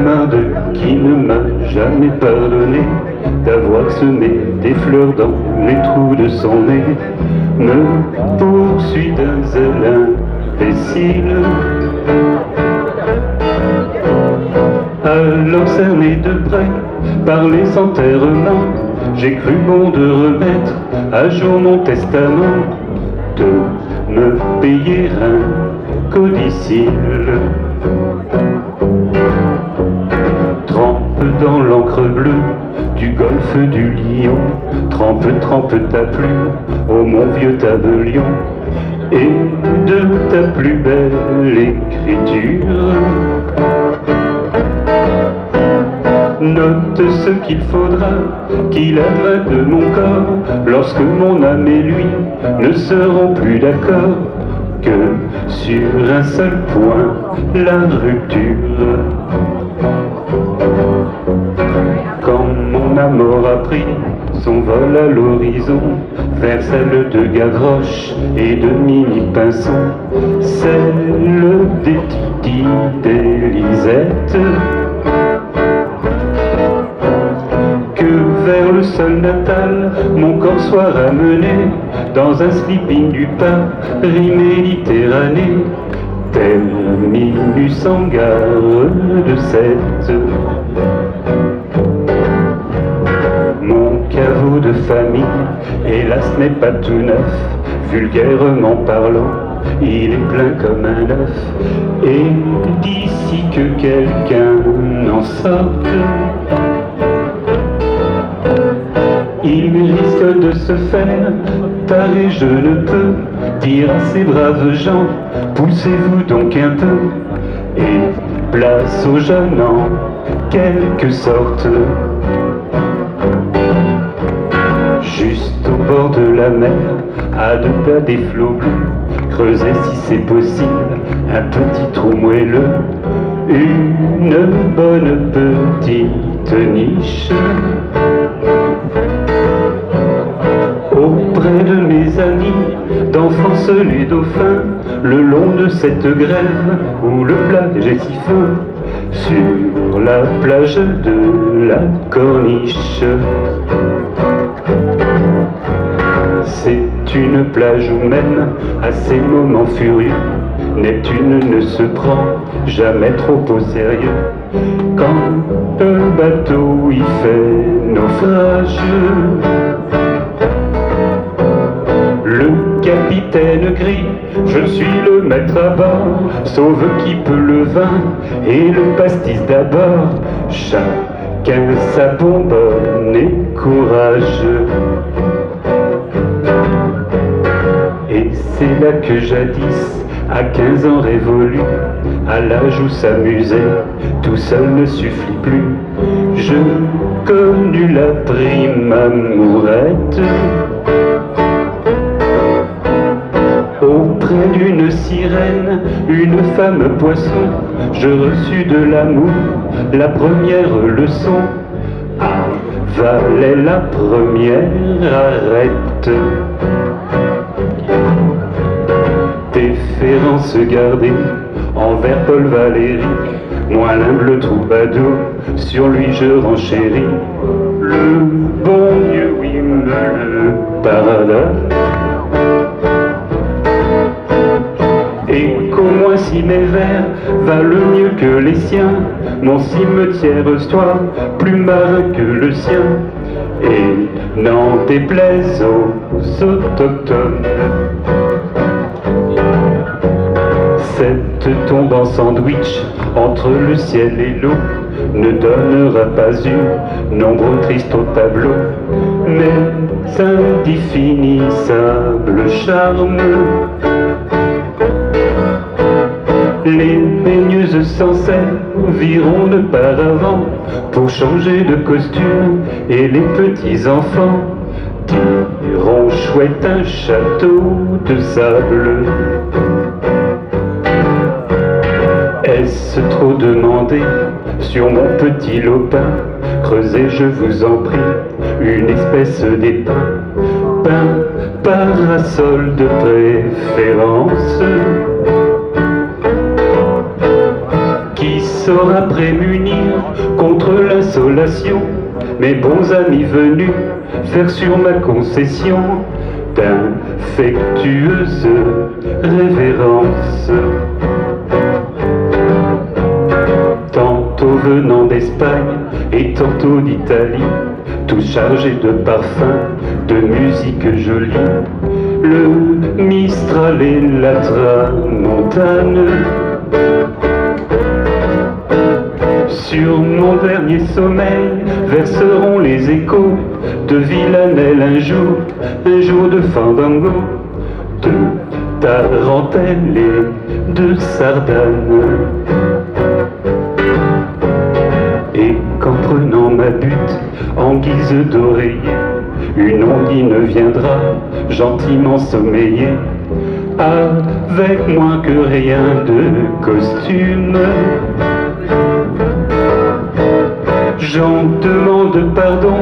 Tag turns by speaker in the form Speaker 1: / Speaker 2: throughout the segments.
Speaker 1: camarade qui ne m'a jamais pardonné d'avoir semé des fleurs dans les trous de son nez me poursuit d'un zèle imbécile. Alors cerné de près par les enterrements, j'ai cru bon de remettre à jour mon testament, de me payer un codicile. Trempe dans l'encre bleue du golfe du Lion, trempe ta plume ô mon vieux tabellion, et de ta plus belle écriture note ce qu'il faudra qu'il advienne de mon corps lorsque mon âme et lui ne seront plus d'accord que sur un seul point, la rupture. Quand mon amour a pris son vol à l'horizon vers celle de Gavroche et de Mimi Pinson, celle des Titi d'Élisette, vers le sol natal, mon corps soit ramené dans un sleeping du Paris Méditerranée, terminus en gare de Sète. Mon caveau de famille, hélas, n'est pas tout neuf, vulgairement parlant, il est plein comme un œuf, et d'ici que quelqu'un en sorte, il risque de se faire tarer, je ne peux dire à ces braves gens, poussez-vous donc un peu, et place aux jeunes en quelque sorte. Juste au bord de la mer, à deux pas des flots bleus, creusez si c'est possible un petit trou moelleux, une bonne petite niche. Auprès de mes amis, d'enfance les dauphins, le long de cette grève où le plage est si fin, sur la plage de la Corniche. C'est une plage où même, à ces moments furieux, Neptune ne se prend jamais trop au sérieux. Quand un bateau y fait naufrage, le capitaine crie, je suis le maître à bord, sauve qui peut le vin et le pastis d'abord. Chacun sa bonbonne et courage. Et c'est là que jadis, à 15 ans révolus, à l'âge où s'amuser tout seul ne suffit plus, je connus la prime amourette. Auprès d'une sirène, une femme poisson, je reçus de l'amour la première leçon. Avalait la première arête. Déférence gardée envers Paul Valéry, moi l'humble troubadour, sur lui je renchéris. Le bon Dieu, oui, me le pardonne. Et qu'au moins si mes vers valent mieux que les siens, mon cimetière soit plus marin que le sien, et n'en déplaise aux autochtones. Cette tombe en sandwich entre le ciel et l'eau ne donnera pas une ombre triste au tableau, mais un indéfinissable charme. Les baigneuses sans serviront de paravent pour changer de costume, et les petits enfants diront chouette un château de sable. Est-ce trop demandé sur mon petit lopin? Creusez, je vous en prie, une espèce d'épin, pain, parasol de préférence, qui saura prémunir contre l'insolation, mes bons amis venus faire sur ma concession d'infectueuses révérences. Tantôt venant d'Espagne et tantôt d'Italie, tous chargés de parfums, de musique jolie, le Mistral et la Tramontane. Sur mon dernier sommeil verseront les échos de Villanelle un jour de fandango, de tarentelle et de sardane. Et qu'en prenant ma butte en guise d'oreiller, une ondine viendra gentiment sommeiller, avec moins que rien de costume. J'en demande pardon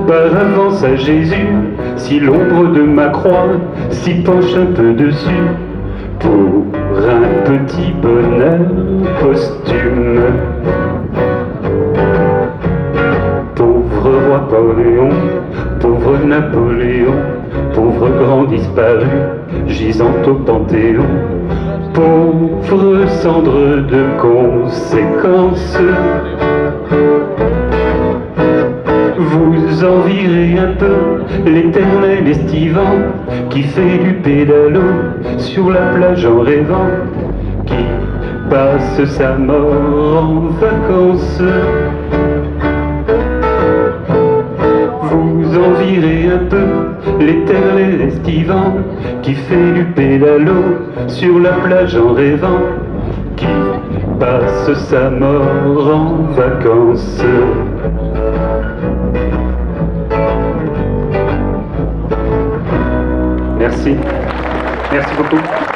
Speaker 1: par avance à Jésus, si l'ombre de ma croix s'y penche un peu dessus, pour un petit bonheur posthume. Pauvre roi Napoléon, pauvre Napoléon, pauvre grand disparu, gisant au Panthéon, pauvre cendre de conséquences. Vous envierez un peu l'éternel estivant qui fait du pédalo sur la plage en rêvant, qui passe sa mort en vacances. Vous envierez un peu l'éternel estivant qui fait du pédalo sur la plage en rêvant, qui passe sa mort en vacances. Merci. Merci beaucoup.